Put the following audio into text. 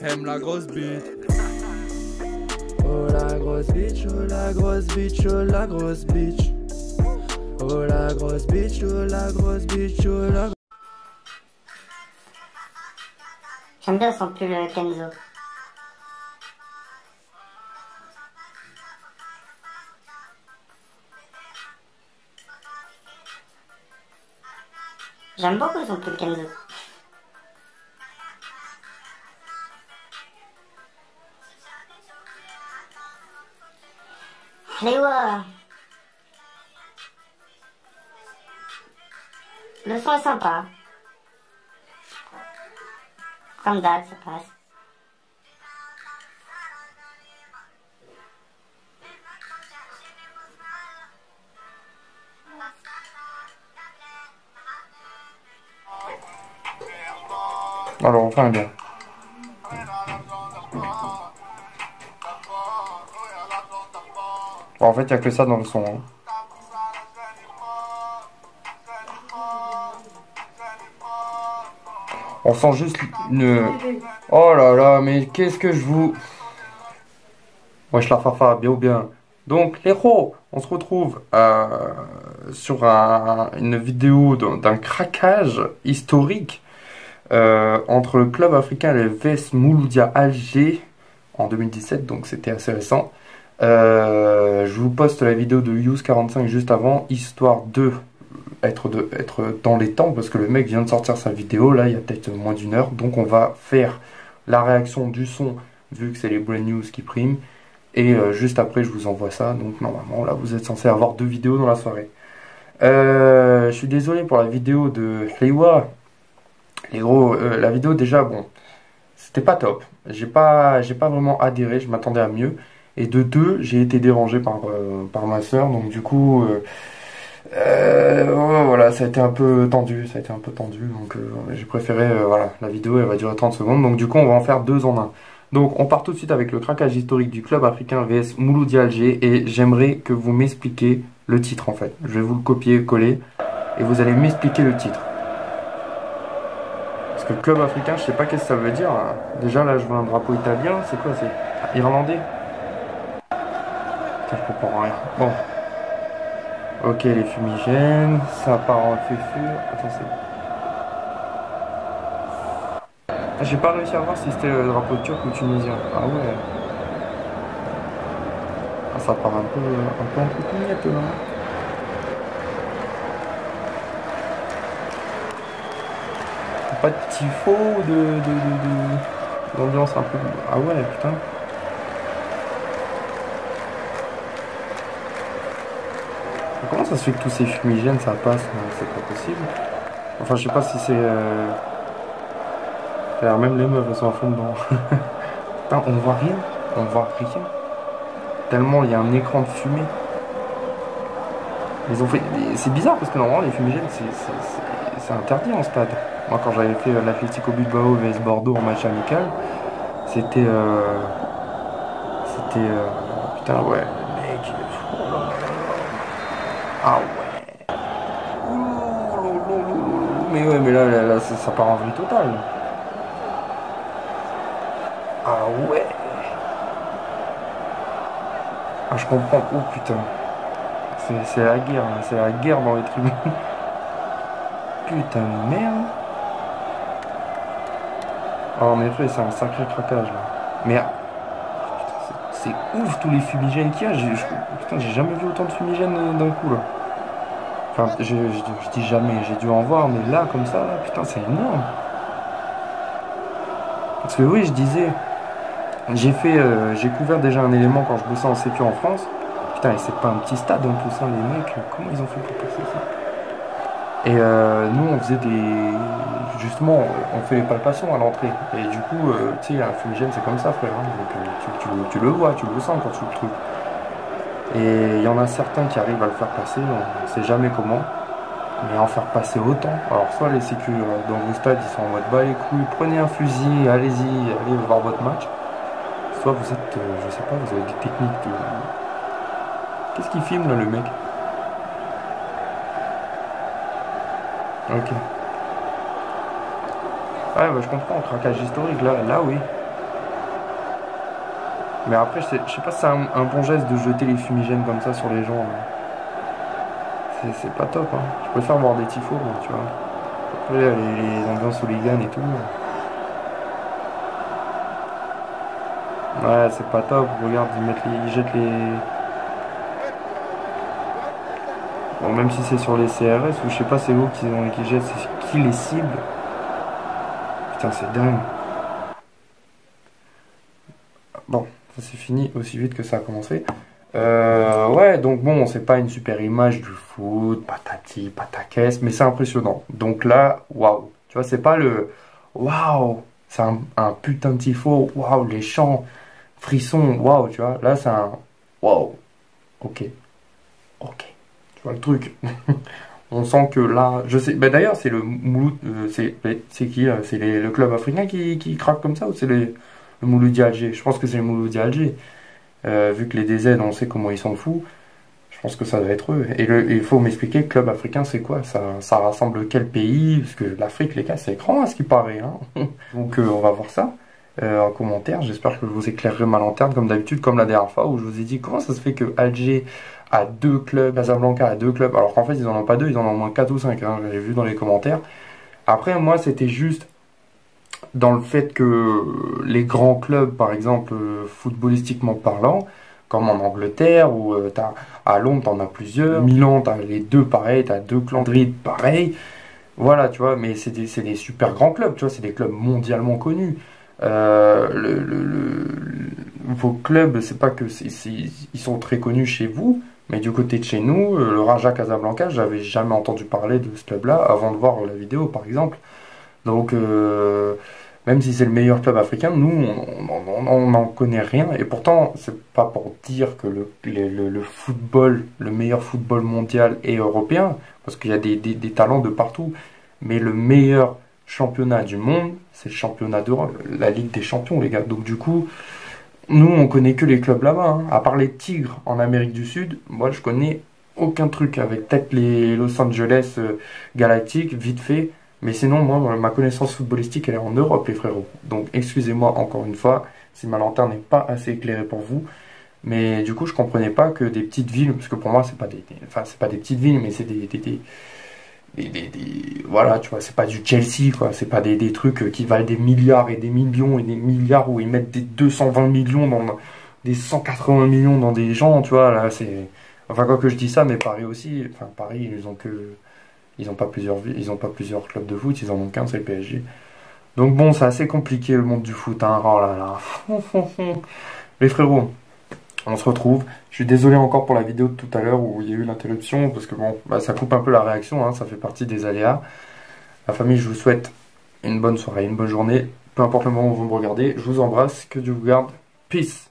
Aime la grosse bite. Oh la grosse bitch, oh la grosse bitch, oh la grosse bitch. Oh la grosse bitch, oh la grosse bitch, oh la... J'aime bien son pull Kenzo. J'aime beaucoup son pull Kenzo. Allez, ouais. Le son est sympa. Comme d'hab, ça passe. Alors, enfin bien. Bon, en fait, il n'y a que ça dans le son. Hein. On sent juste une... Oh là là, mais qu'est-ce que je vous... Wesh la fafa, bien ou bien. Donc, les héros, on se retrouve sur une vidéo d'un craquage historique entre le club africain et le VS Mouloudia Alger en 2017, donc c'était assez récent. Je vous poste la vidéo de Use45 juste avant, histoire de être dans les temps, parce que le mec vient de sortir sa vidéo, là il y a peut-être moins d'une heure, donc on va faire la réaction du son, vu que c'est les brand news qui priment, et juste après je vous envoie ça, donc normalement là vous êtes censé avoir 2 vidéos dans la soirée. Je suis désolé pour la vidéo de Hleiwa, les gros, la vidéo déjà, bon, c'était pas top, j'ai pas vraiment adhéré, je m'attendais à mieux, et de deux, j'ai été dérangé par ma soeur, donc du coup... voilà, ça a été un peu tendu, donc j'ai préféré, voilà, la vidéo elle va durer 30 secondes, donc du coup on va en faire 2 en 1. Donc on part tout de suite avec le craquage historique du club africain vs Mouloudia Alger, et j'aimerais que vous m'expliquiez le titre en fait. Je vais vous le copier-coller, et vous allez m'expliquer le titre. Parce que club africain, je sais pas qu'est-ce que ça veut dire. Déjà là je vois un drapeau italien, c'est quoi, c'est irlandais? Putain, je comprends rien. Bon. Ok, les fumigènes, ça part en feu. Attends, c'est... J'ai pas réussi à voir si c'était le drapeau turc ou tunisien. Ah ouais. Ah, ça part un peu en coucougnette là. Pas de tifo d'ambiance un peu... Ah ouais, putain. Comment ça se fait que tous ces fumigènes ça passe? C'est pas possible. Enfin, je sais pas si c'est... Alors, même les meufs elles sont à fond dedans. Putain, on voit rien. On voit rien. Tellement il y a un écran de fumée. Ils ont fait... C'est bizarre parce que normalement les fumigènes c'est interdit en stade. Moi quand j'avais fait l'Atlético Bilbao vs Bordeaux en match amical, c'était... Putain ouais, mec... Ah ouais. Mais ouais, mais là ça part en vrille totale. Ah ouais. Ah je comprends. Oh putain. C'est la guerre, hein. C'est la guerre dans les tribunes. Putain de merde. Ah, en effet, c'est un sacré craquage là. Mais c'est ouf tous les fumigènes qu'il y a. Putain, j'ai jamais vu autant de fumigènes d'un coup là. Enfin, je dis jamais, j'ai dû en voir, mais là, comme ça, là, putain, c'est énorme. Parce que oui, je disais, j'ai couvert déjà un élément quand je bossais en sécu en France. Putain, et c'est pas un petit stade en plus, hein, les mecs, comment ils ont fait pour passer ça? Et nous, on faisait justement, on fait les palpations à l'entrée. Et du coup, tu sais, un fumigène, c'est comme ça, frère. Hein, donc tu le vois, tu le sens quand tu le trucs. Et il y en a certains qui arrivent à le faire passer, on ne sait jamais comment. Mais en faire passer autant. Alors, soit les sécu dans vos stades, ils sont en mode bah les couilles, prenez un fusil, allez-y, allez voir votre match. Soit vous êtes, je sais pas, vous avez des techniques de... Qu'est-ce qu'il filme là, le mec? Ok. Ouais, bah, je comprends, craquage historique, là oui. Mais après, je sais pas si c'est un bon geste de jeter les fumigènes comme ça sur les gens. C'est pas top, hein. Je préfère voir des tifos, moi, tu vois. Après, les ambiances hooligans et tout. Ouais, c'est pas top. Regarde, ils jettent les... Bon, même si c'est sur les CRS, ou je sais pas c'est où qui jettent, c'est qui les cible. Putain, c'est dingue. Bon, ça c'est fini aussi vite que ça a commencé. Ouais, donc bon, c'est pas une super image du foot, patati, pataquès, mais c'est impressionnant. Donc là, waouh. Tu vois, c'est pas le waouh, c'est un putain de tifo, waouh, les chants, frissons, waouh, tu vois. Là, c'est un waouh, ok, ok. Tu vois le truc. On sent que là, je sais, bah d'ailleurs, c'est le Mouloud, c'est qui? C'est le club africain qui craque comme ça ou c'est le Mouloudi Alger? Je pense que c'est le Mouloudi Alger. Vu que les DZ, on sait comment ils s'en foutent, je pense que ça doit être eux. Et il faut m'expliquer, club africain, c'est quoi? Ça rassemble quel pays? Parce que l'Afrique, les gars, c'est grand à ce qui paraît. Hein. Donc on va voir ça en commentaire. J'espère que je vous éclairerai ma lanterne, comme d'habitude, comme la dernière fois, où je vous ai dit comment ça se fait que Alger a 2 clubs, Casablanca a 2 clubs, alors qu'en fait, ils en ont pas 2, ils en ont au moins 4 ou 5. Hein, j'ai vu dans les commentaires. Après, moi, c'était juste dans le fait que les grands clubs, par exemple, footballistiquement parlant, comme en Angleterre, ou à Londres, t'en as plusieurs. Milan, t'as les deux pareils, t'as 2 clans. Madrid, pareil. Voilà, tu vois, mais c'est des super grands clubs, tu vois, c'est des clubs mondialement connus. Vos clubs, c'est pas que ils sont très connus chez vous, mais du côté de chez nous, le Raja Casablanca, j'avais jamais entendu parler de ce club-là avant de voir la vidéo, par exemple. Donc, même si c'est le meilleur club africain, nous, on n'en connaît rien. Et pourtant, c'est pas pour dire que le football, le meilleur football mondial est européen, parce qu'il y a des talents de partout. Mais le meilleur championnat du monde, c'est le championnat d'Europe, la Ligue des Champions, les gars. Donc, du coup, nous, on connaît que les clubs là-bas. Hein. À part les Tigres en Amérique du Sud, moi, je connais aucun truc, avec peut-être les Los Angeles Galactic, vite fait. Mais sinon, moi, ma connaissance footballistique, elle est en Europe, les frérots. Donc, excusez-moi encore une fois, si ma lanterne n'est pas assez éclairée pour vous. Mais du coup, je comprenais pas que des petites villes, parce que pour moi, c'est pas enfin, c'est pas des petites villes, mais c'est voilà, tu vois, c'est pas du Chelsea, quoi. C'est pas des trucs qui valent des milliards et des millions et des milliards où ils mettent des 220 millions des 180 millions dans des gens, tu vois. Là, c'est... Enfin, quoi que je dis ça, mais Paris aussi. Enfin, Paris, ils n'ont pas plusieurs clubs de foot, ils en ont qu'un, c'est le PSG. Donc bon, c'est assez compliqué le monde du foot, hein. Oh là là. Les frérots, on se retrouve. Je suis désolé encore pour la vidéo de tout à l'heure où il y a eu l'interruption, parce que bon, bah, ça coupe un peu la réaction, hein, ça fait partie des aléas. La famille, je vous souhaite une bonne soirée, une bonne journée, peu importe le moment où vous me regardez. Je vous embrasse, que Dieu vous garde. Peace.